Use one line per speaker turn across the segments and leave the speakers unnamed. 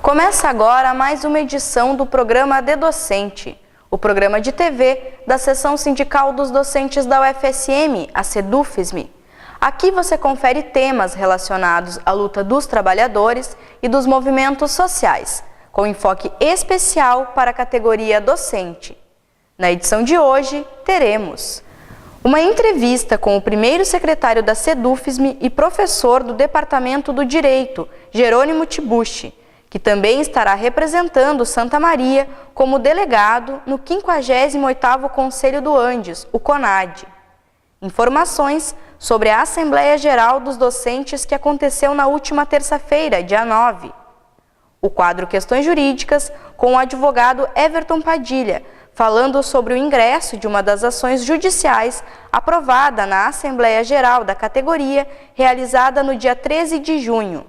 Começa agora mais uma edição do programa De Docente, o programa de TV da Seção Sindical dos Docentes da UFSM, a SEDUFSM. Aqui você confere temas relacionados à luta dos trabalhadores e dos movimentos sociais, com enfoque especial para a categoria docente. Na edição de hoje, teremos uma entrevista com o primeiro secretário da SEDUFSM e professor do Departamento do Direito, Jerônimo Tibuchi, que também estará representando Santa Maria como delegado no 58º Conselho do Andes, o CONAD. Informações sobre a Assembleia Geral dos Docentes que aconteceu na última terça-feira, dia 9. O quadro Questões Jurídicas com o advogado Everton Padilha, falando sobre o ingresso de uma das ações judiciais aprovada na Assembleia Geral da categoria, realizada no dia 13 de junho.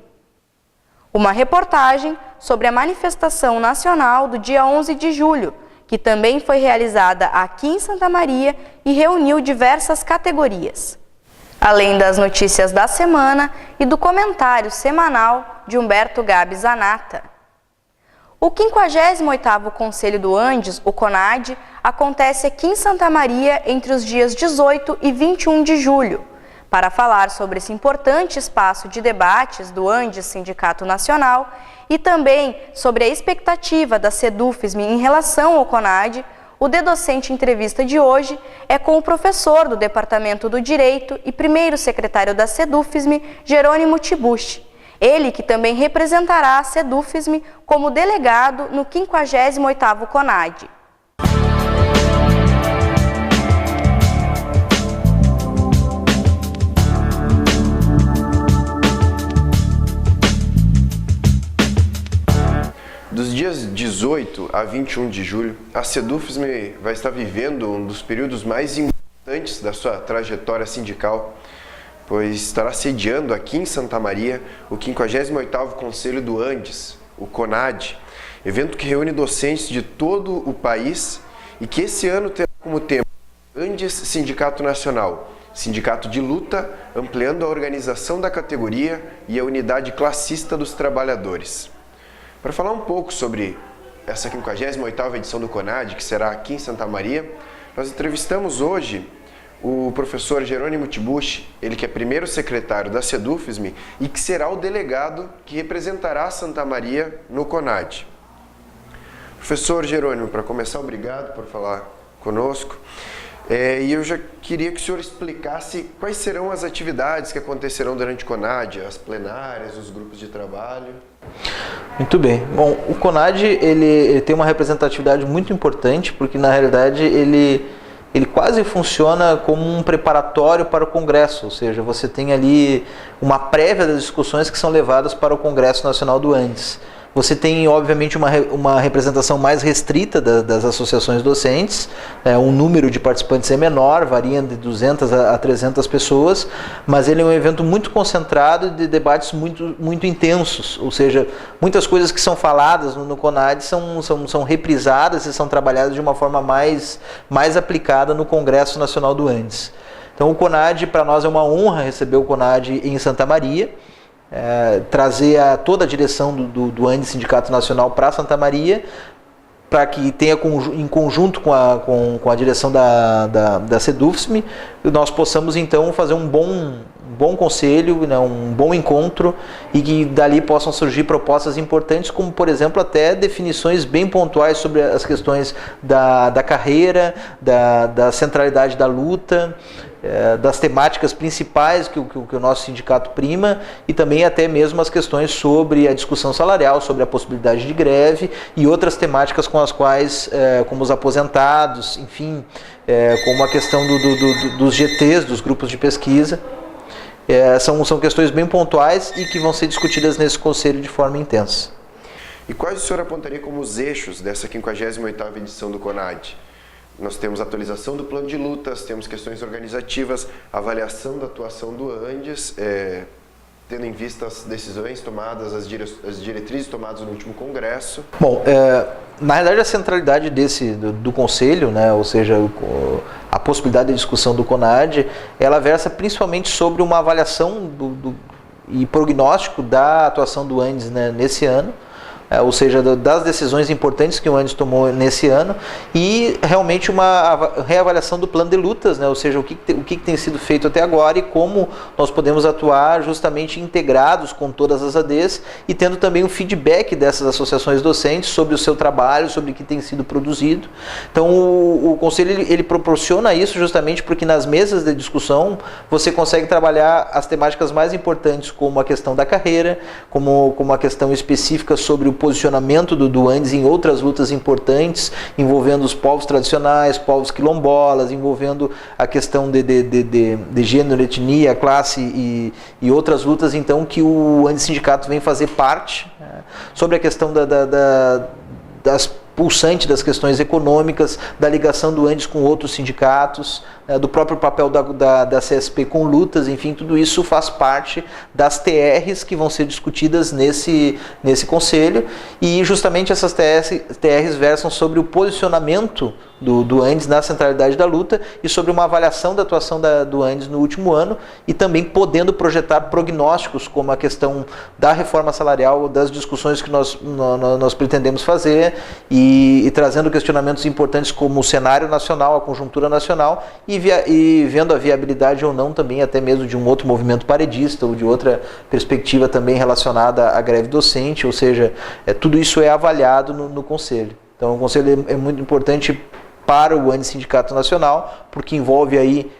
Uma reportagem sobre a manifestação nacional do dia 11 de julho, que também foi realizada aqui em Santa Maria e reuniu diversas categorias. Além das notícias da semana e do comentário semanal de Humberto Gabi Zanata. O 58º Conselho do Andes, o CONAD, acontece aqui em Santa Maria entre os dias 18 e 21 de julho. Para falar sobre esse importante espaço de debates do Andes Sindicato Nacional e também sobre a expectativa da SEDUFSM em relação ao CONAD, o De Docente Entrevista de hoje é com o professor do Departamento do Direito e primeiro secretário da SEDUFSM, Jerônimo Tibuchi. Ele que também representará a SEDUFSM como delegado no 58º CONAD.
Dos dias 18 a 21 de julho, a SEDUFSM vai estar vivendo um dos períodos mais importantes da sua trajetória sindical, pois estará sediando aqui em Santa Maria o 58º Conselho do Andes, o CONAD, evento que reúne docentes de todo o país e que esse ano terá como tema Andes Sindicato Nacional, sindicato de luta, ampliando a organização da categoria e a unidade classista dos trabalhadores. Para falar um pouco sobre essa 58ª edição do CONAD, que será aqui em Santa Maria, nós entrevistamos hoje o professor Jerônimo Tibuchi, ele que é primeiro secretário da SEDUFSM e que será o delegado que representará Santa Maria no CONAD. Professor Jerônimo, para começar, obrigado por falar conosco. E eu já queria que o senhor explicasse quais serão as atividades que acontecerão durante o CONAD, as plenárias, os grupos de trabalho.
Muito bem. Bom, o CONAD ele tem uma representatividade muito importante porque, na realidade, ele quase funciona como um preparatório para o Congresso, ou seja, você tem ali uma prévia das discussões que são levadas para o Congresso Nacional do Andes. Você tem, obviamente, uma representação mais restrita das associações docentes, um número de participantes é menor, varia de 200 a 300 pessoas, mas ele é um evento muito concentrado de debates muito, muito intensos, ou seja, muitas coisas que são faladas no CONAD são reprisadas e são trabalhadas de uma forma mais aplicada no Congresso Nacional do Andes. Então o CONAD, para nós é uma honra receber o CONAD em Santa Maria, trazer toda a direção do Andes Sindicato Nacional para Santa Maria, para que tenha em conjunto com a direção da SEDUFSM, nós possamos então fazer um bom conselho, né, um bom encontro e que dali possam surgir propostas importantes, como por exemplo até definições bem pontuais sobre as questões da carreira, da centralidade da luta, das temáticas principais que o nosso sindicato prima e também até mesmo as questões sobre a discussão salarial, sobre a possibilidade de greve e outras temáticas com as quais, como os aposentados, enfim, como a questão dos GTs, dos grupos de pesquisa, são questões bem pontuais e que vão ser discutidas nesse conselho de forma intensa.
E quais o senhor apontaria como os eixos dessa 58ª edição do CONAD? Nós temos atualização do plano de lutas, temos questões organizativas, avaliação da atuação do Andes, tendo em vista as decisões tomadas, as diretrizes tomadas no último congresso.
Bom, na realidade a centralidade do conselho, né, ou seja, a possibilidade de discussão do CONAD, ela versa principalmente sobre uma avaliação e prognóstico da atuação do Andes, né, nesse ano, ou seja, das decisões importantes que o Andes tomou nesse ano, e realmente uma reavaliação do plano de lutas, né? Ou seja, o que tem sido feito até agora e como nós podemos atuar justamente integrados com todas as ADs e tendo também um feedback dessas associações docentes sobre o seu trabalho, sobre o que tem sido produzido. Então o Conselho ele proporciona isso justamente porque nas mesas de discussão você consegue trabalhar as temáticas mais importantes, como a questão da carreira, como a questão específica sobre o posicionamento do Andes em outras lutas importantes, envolvendo os povos tradicionais, povos quilombolas, envolvendo a questão de gênero, etnia, classe e outras lutas, então, que o Andes Sindicato vem fazer parte, né? Sobre a questão das pulsante das questões econômicas, da ligação do Andes com outros sindicatos, do próprio papel da CSP com lutas, enfim, tudo isso faz parte das TRs que vão ser discutidas nesse conselho, e justamente essas TRs versam sobre o posicionamento do Andes na centralidade da luta e sobre uma avaliação da atuação do Andes no último ano, e também podendo projetar prognósticos como a questão da reforma salarial, das discussões que nós pretendemos fazer, e trazendo questionamentos importantes como o cenário nacional, a conjuntura nacional, e vendo a viabilidade ou não também até mesmo de um outro movimento paredista ou de outra perspectiva também relacionada à greve docente, ou seja, tudo isso é avaliado no Conselho. Então o Conselho é muito importante para o Andes Sindicato Nacional, porque envolve aí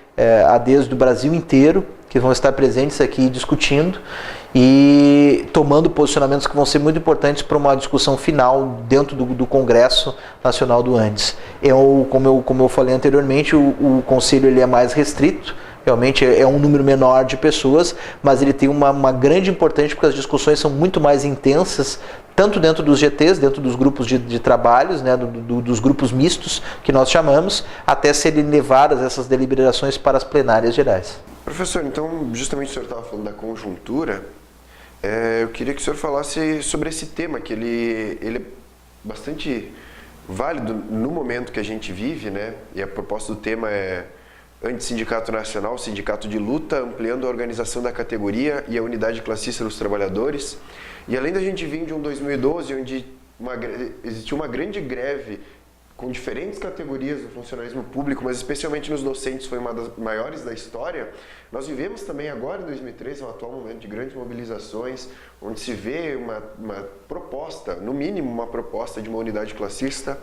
ADs do Brasil inteiro, que vão estar presentes aqui discutindo e tomando posicionamentos que vão ser muito importantes para uma discussão final dentro do Congresso Nacional do Andes. Como eu falei anteriormente, o Conselho ele é mais restrito, realmente é um número menor de pessoas, mas ele tem uma grande importância porque as discussões são muito mais intensas, tanto dentro dos GTs, dentro dos grupos de trabalhos, né, dos grupos mistos, que nós chamamos, até serem levadas essas deliberações para as plenárias gerais.
Professor, então, justamente o senhor estava falando da conjuntura, eu queria que o senhor falasse sobre esse tema, que ele é bastante válido no momento que a gente vive, né? E a proposta do tema é Antissindicato Nacional, Sindicato de Luta, ampliando a organização da categoria e a unidade classista dos trabalhadores. E além da gente vir de um 2012, onde existiu uma grande greve com diferentes categorias do funcionalismo público, mas especialmente nos docentes foi uma das maiores da história, nós vivemos também agora, em 2013, um atual momento de grandes mobilizações, onde se vê uma proposta, no mínimo uma proposta de uma unidade classista.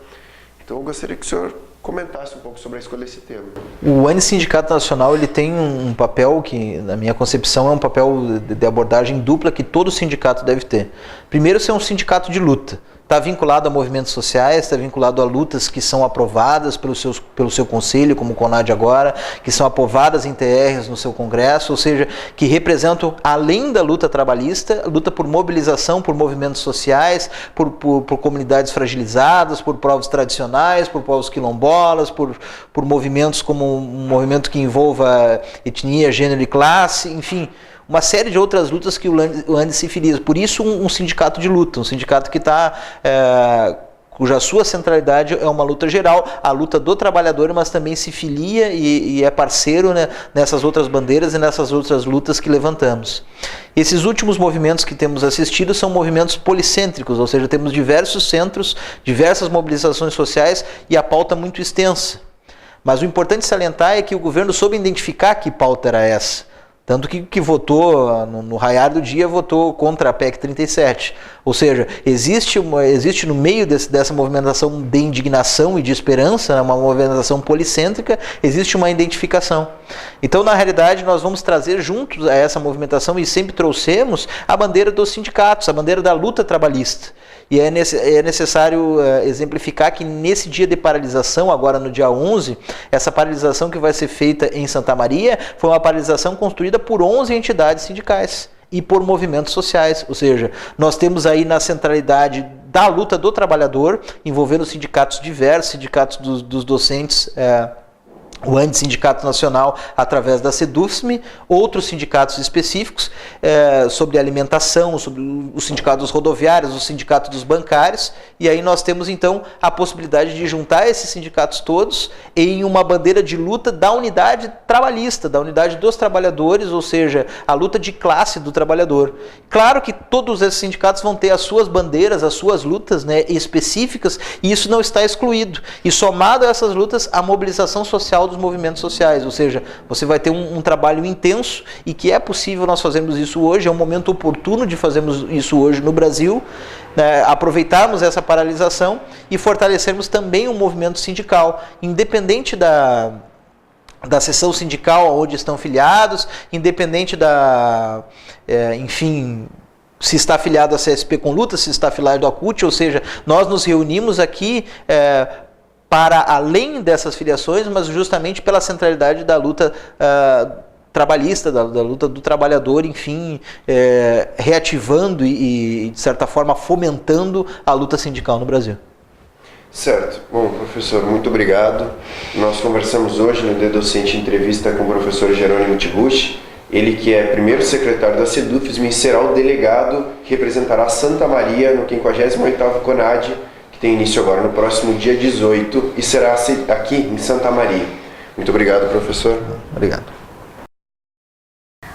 Então eu gostaria que o senhor comentasse um pouco sobre a escolha desse tema.
O Andes Sindicato Nacional ele tem um papel que, na minha concepção, é um papel de abordagem dupla que todo sindicato deve ter. Primeiro, ser um sindicato de luta. Está vinculado a movimentos sociais, está vinculado a lutas que são aprovadas pelo seu conselho, como o CONAD agora, que são aprovadas em TRs no seu congresso, ou seja, que representam, além da luta trabalhista, luta por mobilização, por movimentos sociais, por comunidades fragilizadas, por povos tradicionais, por povos quilombolas, por movimentos como um movimento que envolva etnia, gênero e classe, enfim, uma série de outras lutas que o Andes se filia. Por isso, um sindicato de luta, um sindicato que está, cuja sua centralidade é uma luta geral, a luta do trabalhador, mas também se filia e é parceiro, né, nessas outras bandeiras e nessas outras lutas que levantamos. Esses últimos movimentos que temos assistido são movimentos policêntricos, ou seja, temos diversos centros, diversas mobilizações sociais e a pauta muito extensa. Mas o importante salientar é que o governo soube identificar que pauta era essa. Tanto que votou, no raiar do dia, votou contra a PEC 37. Ou seja, existe no meio dessa movimentação de indignação e de esperança, uma movimentação policêntrica, existe uma identificação. Então, na realidade, nós vamos trazer juntos a essa movimentação, e sempre trouxemos, a bandeira dos sindicatos, a bandeira da luta trabalhista. E é necessário exemplificar que nesse dia de paralisação, agora no dia 11, essa paralisação que vai ser feita em Santa Maria foi uma paralisação construída por 11 entidades sindicais e por movimentos sociais. Ou seja, nós temos aí na centralidade da luta do trabalhador, envolvendo sindicatos diversos, sindicatos dos docentes o Sindicato Nacional através da SEDUFSME, outros sindicatos específicos sobre alimentação, sobre o sindicato dos rodoviários, o sindicato dos bancários, e aí nós temos então a possibilidade de juntar esses sindicatos todos em uma bandeira de luta da unidade trabalhista, da unidade dos trabalhadores, ou seja, a luta de classe do trabalhador. Claro que todos esses sindicatos vão ter as suas bandeiras, as suas lutas, né, específicas, e isso não está excluído. E somado a essas lutas, a mobilização social dos movimentos sociais, ou seja, você vai ter um trabalho intenso e que é possível nós fazermos isso hoje, é um momento oportuno de fazermos isso hoje no Brasil, né, aproveitarmos essa paralisação e fortalecermos também o movimento sindical, independente da seção sindical onde estão filiados, independente enfim, se está afiliado à CSP com luta, se está afiliado à CUT, ou seja, nós nos reunimos aqui para além dessas filiações, mas justamente pela centralidade da luta trabalhista, da luta do trabalhador, enfim, reativando e, de certa forma, fomentando a luta sindical no Brasil.
Certo. Bom, professor, muito obrigado. Nós conversamos hoje no Dedocente Entrevista com o professor Jerônimo Tibuchi, ele que é primeiro secretário da SEDUFSME e será o delegado que representará Santa Maria no 58º CONAD, tem início agora no próximo dia 18 e será aqui em Santa Maria. Muito obrigado, professor.
Obrigado.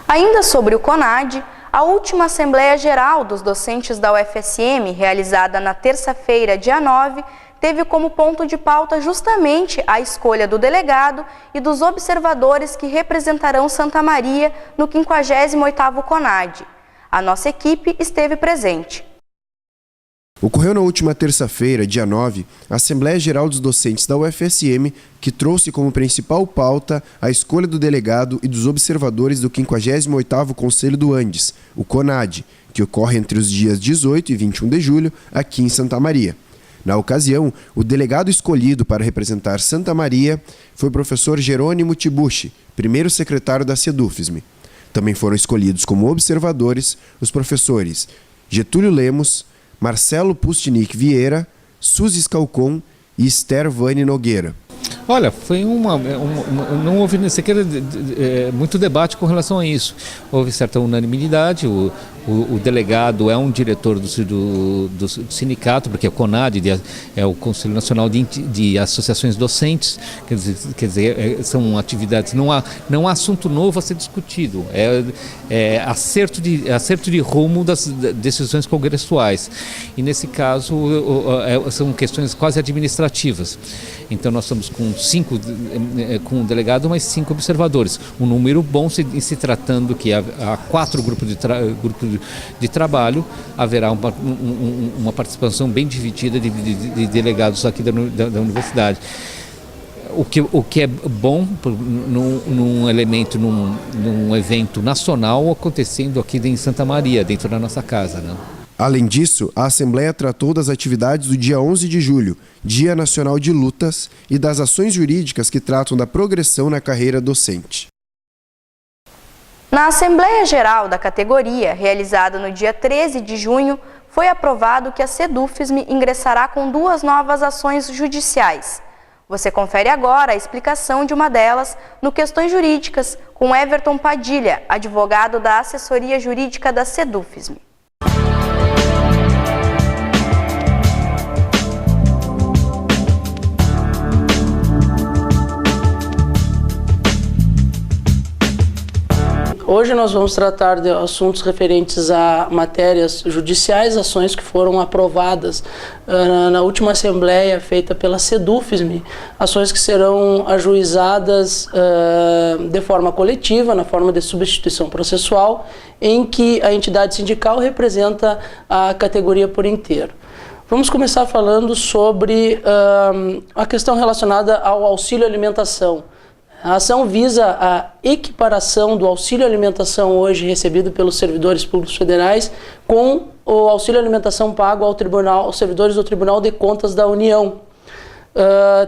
Ainda sobre o CONAD, a última Assembleia Geral dos Docentes da UFSM, realizada na terça-feira, dia 9, teve como ponto de pauta justamente a escolha do delegado e dos observadores que representarão Santa Maria no 58º CONAD. A nossa equipe esteve presente.
Ocorreu na última terça-feira, dia 9, a Assembleia Geral dos Docentes da UFSM, que trouxe como principal pauta a escolha do delegado e dos observadores do 58º Conselho do Andes, o CONAD, que ocorre entre os dias 18 e 21 de julho, aqui em Santa Maria. Na ocasião, o delegado escolhido para representar Santa Maria foi o professor Jerônimo Tibuchi, primeiro secretário da SEDUFSME. Também foram escolhidos como observadores os professores Getúlio Lemos, Marcelo Pustnik Vieira, Suzy Scalcon e Esther Vane Nogueira.
Olha, foi não houve sequer muito debate com relação a isso. Houve certa unanimidade, o delegado é um diretor do sindicato, porque o CONAD é o Conselho Nacional de Associações Docentes, quer dizer são atividades, não há assunto novo a ser discutido, é acerto de rumo das decisões congressuais. E nesse caso são questões quase administrativas. Então nós estamos com um delegado, mais 5 observadores. Um número bom se tratando que há 4 grupos de trabalho, haverá uma participação bem dividida de delegados aqui da universidade. O que é bom num evento nacional acontecendo aqui em Santa Maria, dentro da nossa casa, né?
Além disso, a Assembleia tratou das atividades do dia 11 de julho, Dia Nacional de Lutas, e das ações jurídicas que tratam da progressão na carreira docente.
Na Assembleia Geral da categoria, realizada no dia 13 de junho, foi aprovado que a SEDUFSME ingressará com 2 novas ações judiciais. Você confere agora a explicação de uma delas no Questões Jurídicas, com Everton Padilha, advogado da Assessoria Jurídica da SEDUFSME.
Hoje nós vamos tratar de assuntos referentes a matérias judiciais, ações que foram aprovadas na última assembleia feita pela SEDUFSME, ações que serão ajuizadas de forma coletiva, na forma de substituição processual, em que a entidade sindical representa a categoria por inteiro. Vamos começar falando sobre a questão relacionada ao auxílio alimentação. A ação visa a equiparação do auxílio alimentação hoje recebido pelos servidores públicos federais com o auxílio alimentação pago aos servidores do Tribunal de Contas da União.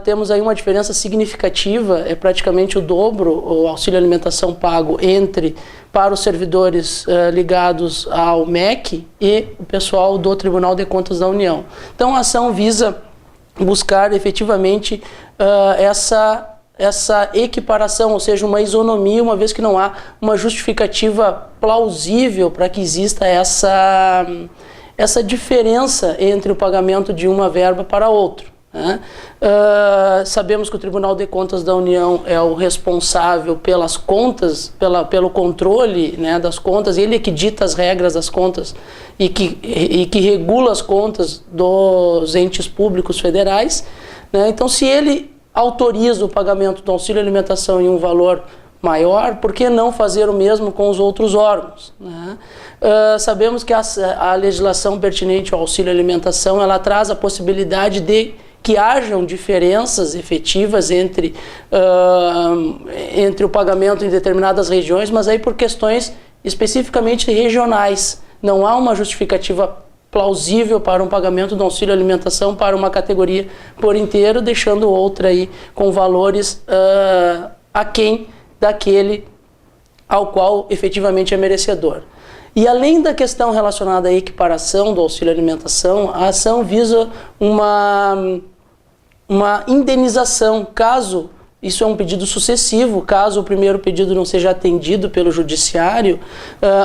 Temos aí uma diferença significativa, é praticamente o dobro o auxílio alimentação pago para os servidores ligados ao MEC e o pessoal do Tribunal de Contas da União. Então a ação visa buscar efetivamente essa essa equiparação, ou seja, uma isonomia, uma vez que não há uma justificativa plausível para que exista essa diferença entre o pagamento de uma verba para outra, né? Sabemos que o Tribunal de Contas da União é o responsável pelas contas, pelo controle, né, das contas, ele é que dita as regras das contas e que regula as contas dos entes públicos federais, né? Então, se ele autoriza o pagamento do auxílio alimentação em um valor maior, por que não fazer o mesmo com os outros órgãos, né? Sabemos que a legislação pertinente ao auxílio alimentação, ela traz a possibilidade de que hajam diferenças efetivas entre o pagamento em determinadas regiões, mas aí por questões especificamente regionais. Não há uma justificativa plausível para um pagamento do auxílio alimentação para uma categoria por inteiro, deixando outra aí com valores aquém daquele ao qual efetivamente é merecedor. E além da questão relacionada à equiparação do auxílio alimentação, a ação visa uma indenização, caso isso é um pedido sucessivo, caso o primeiro pedido não seja atendido pelo judiciário,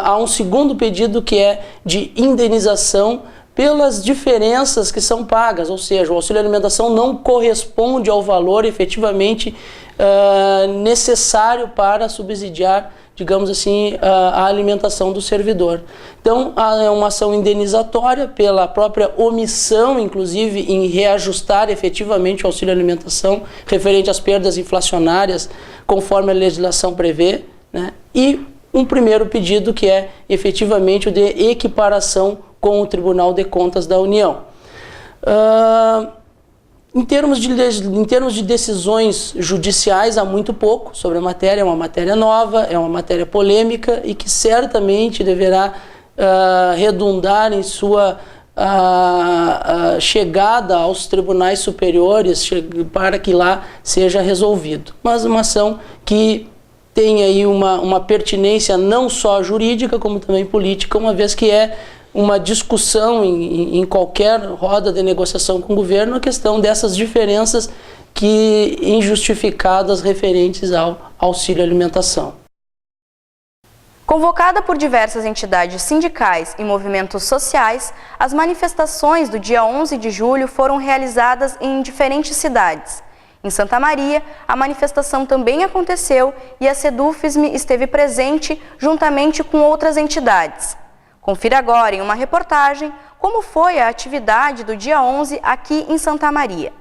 há um segundo pedido que é de indenização pelas diferenças que são pagas, ou seja, o auxílio alimentação não corresponde ao valor efetivamente necessário para subsidiar, digamos assim, a alimentação do servidor. Então, é uma ação indenizatória pela própria omissão, inclusive, em reajustar efetivamente o auxílio alimentação referente às perdas inflacionárias, conforme a legislação prevê, né? E um primeiro pedido que é efetivamente o de equiparação com o Tribunal de Contas da União. Em termos de decisões judiciais, há muito pouco sobre a matéria. É uma matéria nova, é uma matéria polêmica e que certamente deverá redundar em sua chegada aos tribunais superiores para que lá seja resolvido. Mas uma ação que tem aí uma pertinência não só jurídica, como também política, uma vez que é uma discussão em qualquer roda de negociação com o governo, a questão dessas diferenças injustificadas referentes ao auxílio alimentação.
Convocada por diversas entidades sindicais e movimentos sociais, as manifestações do dia 11 de julho foram realizadas em diferentes cidades. Em Santa Maria, a manifestação também aconteceu e a SEDUFISM esteve presente juntamente com outras entidades. Confira agora em uma reportagem como foi a atividade do dia 11 aqui em Santa Maria.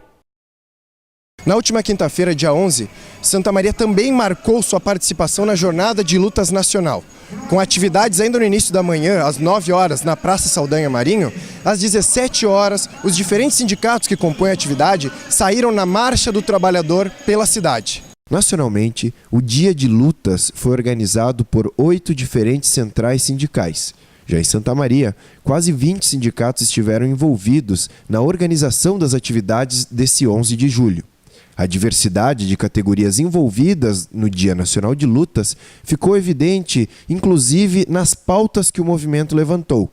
Na última quinta-feira, dia 11, Santa Maria também marcou sua participação na Jornada de Lutas Nacional. Com atividades ainda no início da manhã, às 9 horas, na Praça Saldanha Marinho, às 17 horas, os diferentes sindicatos que compõem a atividade saíram na Marcha do Trabalhador pela cidade. Nacionalmente, o Dia de Lutas foi organizado por 8 diferentes centrais sindicais. Já em Santa Maria, quase 20 sindicatos estiveram envolvidos na organização das atividades desse 11 de julho. A diversidade de categorias envolvidas no Dia Nacional de Lutas ficou evidente, inclusive, nas pautas que o movimento levantou.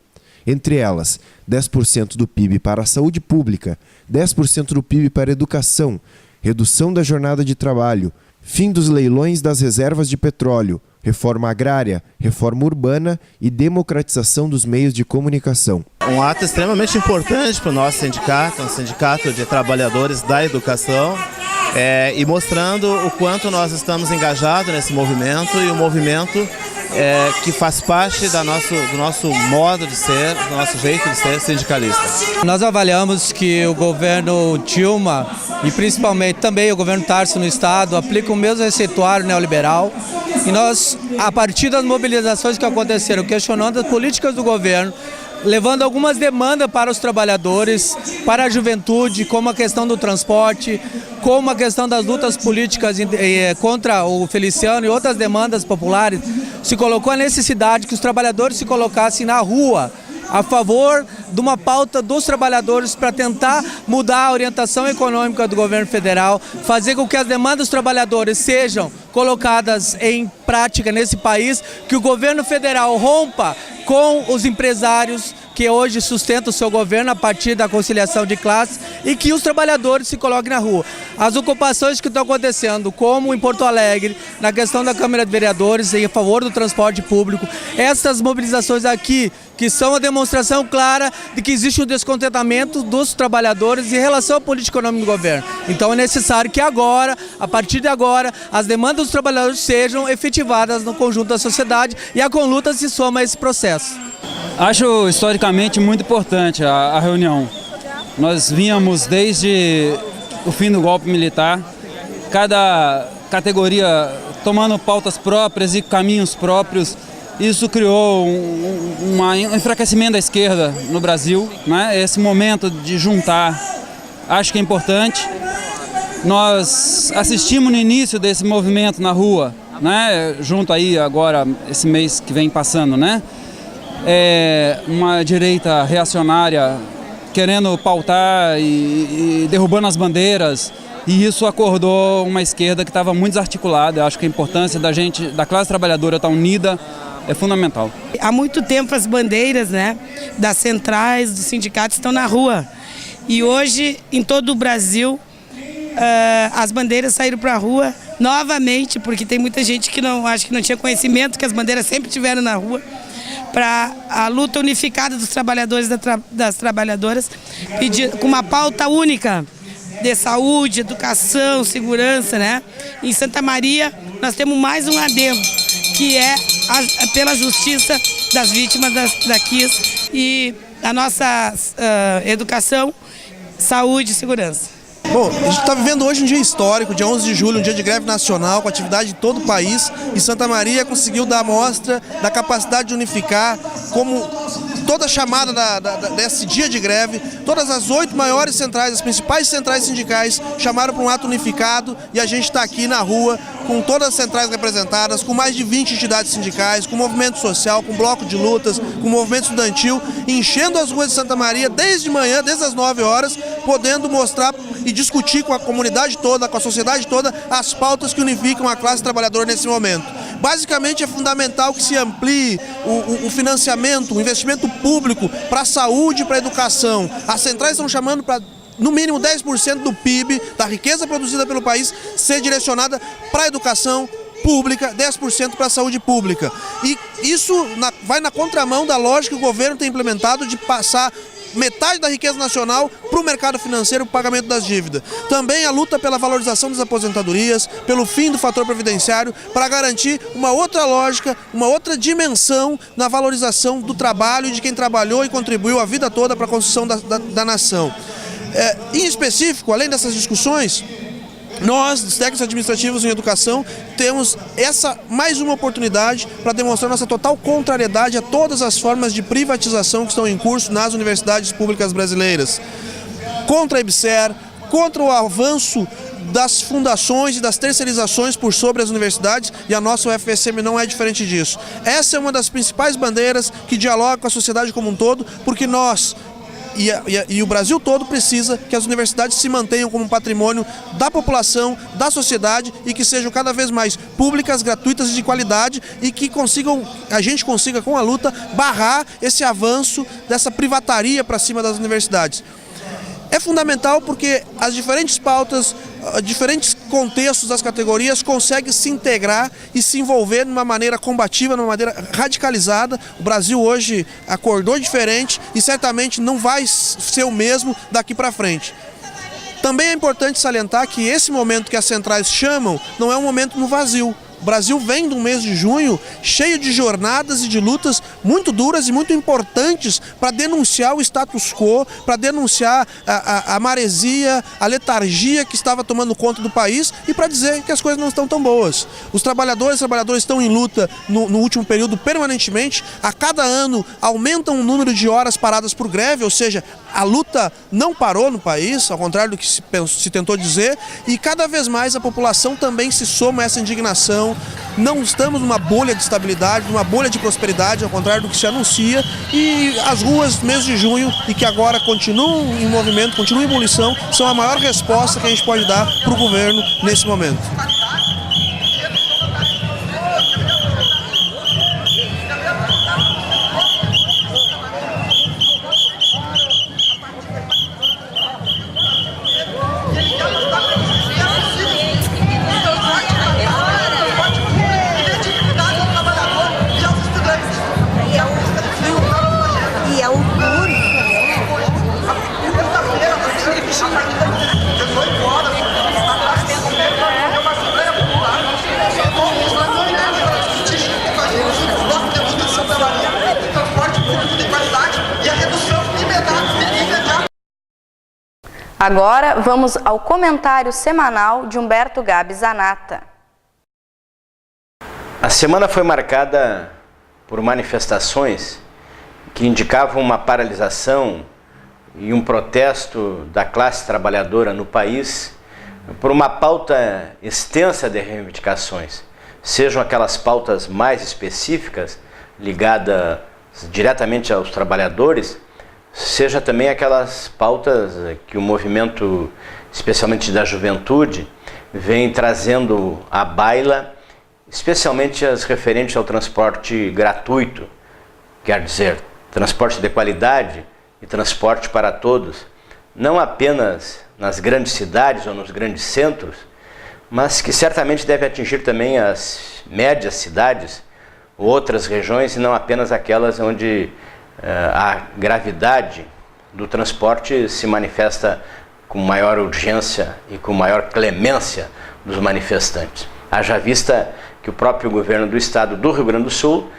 Entre elas, 10% do PIB para a saúde pública, 10% do PIB para a educação, redução da jornada de trabalho, fim dos leilões das reservas de petróleo, reforma agrária, reforma urbana e democratização dos meios de comunicação.
Um ato extremamente importante para o nosso sindicato, um sindicato de trabalhadores da educação, e mostrando o quanto nós estamos engajados nesse movimento e o movimento que faz parte do nosso modo de ser, do nosso jeito de ser sindicalista.
Nós avaliamos que o governo Dilma e principalmente também o governo Tarso no estado aplicam o mesmo receituário neoliberal e nós, a partir das mobilizações que aconteceram, questionando as políticas do governo, levando algumas demandas para os trabalhadores, para a juventude, como a questão do transporte, como a questão das lutas políticas contra o Feliciano e outras demandas populares, se colocou a necessidade que os trabalhadores se colocassem na rua a favor de uma pauta dos trabalhadores para tentar mudar a orientação econômica do governo federal, fazer com que as demandas dos trabalhadores sejam colocadas em prática nesse país, que o governo federal rompa com os empresários que hoje sustenta o seu governo a partir da conciliação de classes e que os trabalhadores se coloquem na rua. As ocupações que estão acontecendo, como em Porto Alegre, na questão da Câmara de Vereadores em favor do transporte público, essas mobilizações aqui, que são a demonstração clara de que existe um descontentamento dos trabalhadores em relação à política econômica do governo. Então é necessário que agora, a partir de agora, as demandas dos trabalhadores sejam efetivadas no conjunto da sociedade e a Conluta se soma a esse processo.
Acho historicamente muito importante a reunião. Nós vínhamos desde o fim do golpe militar, cada categoria tomando pautas próprias e caminhos próprios. Isso criou um enfraquecimento da esquerda no Brasil, né? Esse momento de juntar, acho que é importante. Nós assistimos no início desse movimento na rua, né? Junto aí agora, esse mês que vem passando, né? Uma direita reacionária querendo pautar e derrubando as bandeiras. E isso acordou uma esquerda que estava muito desarticulada. Eu acho que a importância da classe trabalhadora estar unida é fundamental.
Há muito tempo as bandeiras, né, das centrais, dos sindicatos estão na rua. E hoje, em todo o Brasil, as bandeiras saíram para a rua novamente, porque tem muita gente que acho que não tinha conhecimento que as bandeiras sempre estiveram na rua, para a luta unificada dos trabalhadores e das trabalhadoras, com uma pauta única de saúde, educação, segurança, né? Em Santa Maria nós temos mais um adendo, que é pela justiça das vítimas da KISS e a nossa educação, saúde e segurança.
Bom, a gente está vivendo hoje um dia histórico, dia 11 de julho, um dia de greve nacional, com atividade em todo o país, e Santa Maria conseguiu dar amostra da capacidade de unificar, como toda chamada desse dia de greve, todas as 8 maiores centrais, as principais centrais sindicais, chamaram para um ato unificado, e a gente está aqui na rua, com todas as centrais representadas, com mais de 20 entidades sindicais, com movimento social, com bloco de lutas, com movimento estudantil, enchendo as ruas de Santa Maria desde manhã, desde as 9 horas, podendo mostrar e discutir com a comunidade toda, com a sociedade toda, as pautas que unificam a classe trabalhadora nesse momento. Basicamente é fundamental que se amplie o financiamento, o investimento público para a saúde e para a educação. As centrais estão chamando para no mínimo 10% do PIB, da riqueza produzida pelo país, ser direcionada para a educação pública, 10% para a saúde pública. E isso vai na contramão da lógica que o governo tem implementado de passar metade da riqueza nacional para o mercado financeiro, para o pagamento das dívidas. Também a luta pela valorização das aposentadorias, pelo fim do fator previdenciário, para garantir uma outra lógica, uma outra dimensão na valorização do trabalho e de quem trabalhou e contribuiu a vida toda para a construção da nação. Em específico, além dessas discussões, nós, dos técnicos administrativos em educação, temos mais uma oportunidade para demonstrar nossa total contrariedade a todas as formas de privatização que estão em curso nas universidades públicas brasileiras. Contra a EBSER, contra o avanço das fundações e das terceirizações por sobre as universidades, e a nossa UFSM não é diferente disso. Essa é uma das principais bandeiras que dialoga com a sociedade como um todo, porque nós e o Brasil todo precisa que as universidades se mantenham como um patrimônio da população, da sociedade, e que sejam cada vez mais públicas, gratuitas e de qualidade, e que a gente consiga com a luta barrar esse avanço dessa privataria para cima das universidades. É fundamental porque as diferentes pautas, diferentes contextos das categorias conseguem se integrar e se envolver de uma maneira combativa, de uma maneira radicalizada. O Brasil hoje acordou diferente e certamente não vai ser o mesmo daqui para frente. Também é importante salientar que esse momento que as centrais chamam não é um momento no vazio. O Brasil vem de um mês de junho cheio de jornadas e de lutas muito duras e muito importantes para denunciar o status quo, para denunciar a maresia, a letargia que estava tomando conta do país e para dizer que as coisas não estão tão boas. Os trabalhadores estão em luta no último período permanentemente. A cada ano aumentam o número de horas paradas por greve, ou seja, a luta não parou no país, ao contrário do que se tentou dizer, e cada vez mais a população também se soma a essa indignação. Não estamos numa bolha de estabilidade, numa bolha de prosperidade, ao contrário do que se anuncia, e as ruas, mês de junho, e que agora continuam em movimento, continuam em ebulição, são a maior resposta que a gente pode dar para o governo nesse momento.
Agora vamos ao comentário semanal de Humberto Gabi Zanata.
A semana foi marcada por manifestações que indicavam uma paralisação e um protesto da classe trabalhadora no país por uma pauta extensa de reivindicações, sejam aquelas pautas mais específicas, ligadas diretamente aos trabalhadores, seja também aquelas pautas que o movimento, especialmente da juventude, vem trazendo à baila, especialmente as referentes ao transporte gratuito, quer dizer, transporte de qualidade e transporte para todos, não apenas nas grandes cidades ou nos grandes centros, mas que certamente deve atingir também as médias cidades ou outras regiões, e não apenas aquelas onde a gravidade do transporte se manifesta com maior urgência e com maior clemência dos manifestantes. Haja vista que o próprio governo do estado do Rio Grande do Sul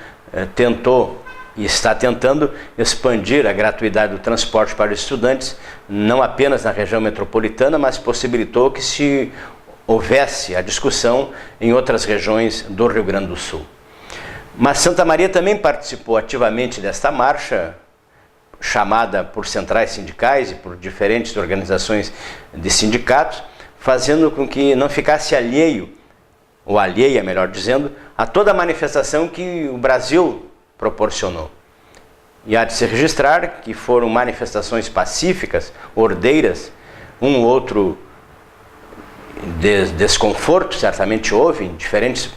tentou e está tentando expandir a gratuidade do transporte para os estudantes, não apenas na região metropolitana, mas possibilitou que se houvesse a discussão em outras regiões do Rio Grande do Sul. Mas Santa Maria também participou ativamente desta marcha, chamada por centrais sindicais e por diferentes organizações de sindicatos, fazendo com que não ficasse alheio, ou alheia, melhor dizendo, a toda a manifestação que o Brasil proporcionou. E há de se registrar que foram manifestações pacíficas, ordeiras, um ou outro desconforto, certamente houve em diferentes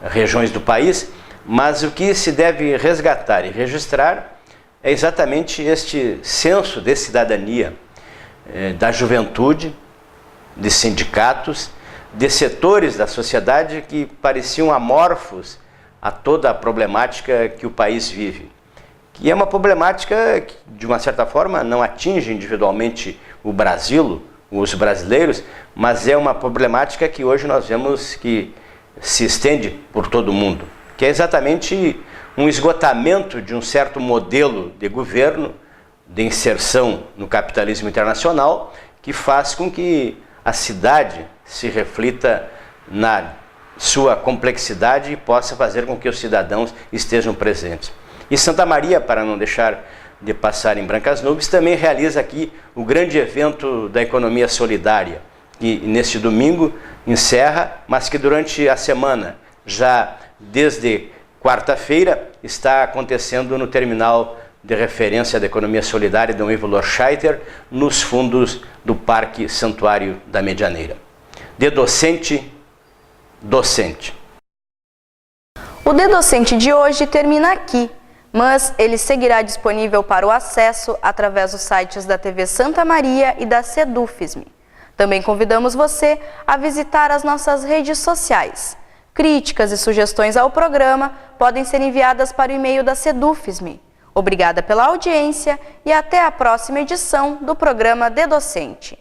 regiões do país, mas o que se deve resgatar e registrar é exatamente este senso de cidadania da juventude, de sindicatos, de setores da sociedade que pareciam amorfos a toda a problemática que o país vive. Que é uma problemática que, de uma certa forma, não atinge individualmente o Brasil, os brasileiros, mas é uma problemática que hoje nós vemos que se estende por todo o mundo, que é exatamente um esgotamento de um certo modelo de governo, de inserção no capitalismo internacional, que faz com que a cidade se reflita na sua complexidade e possa fazer com que os cidadãos estejam presentes. E Santa Maria, para não deixar de passar em brancas nuvens, também realiza aqui o grande evento da economia solidária, que neste domingo encerra, mas que durante a semana, já desde quarta-feira, está acontecendo no terminal de referência da economia solidária Dom Ivo Lorscheiter, nos fundos do Parque Santuário da Medianeira. De docente, docente.
O De Docente de hoje termina aqui, mas ele seguirá disponível para o acesso através dos sites da TV Santa Maria e da Sedufisme. Também convidamos você a visitar as nossas redes sociais. Críticas e sugestões ao programa podem ser enviadas para o e-mail da Sedufisme. Obrigada pela audiência e até a próxima edição do programa De Docente.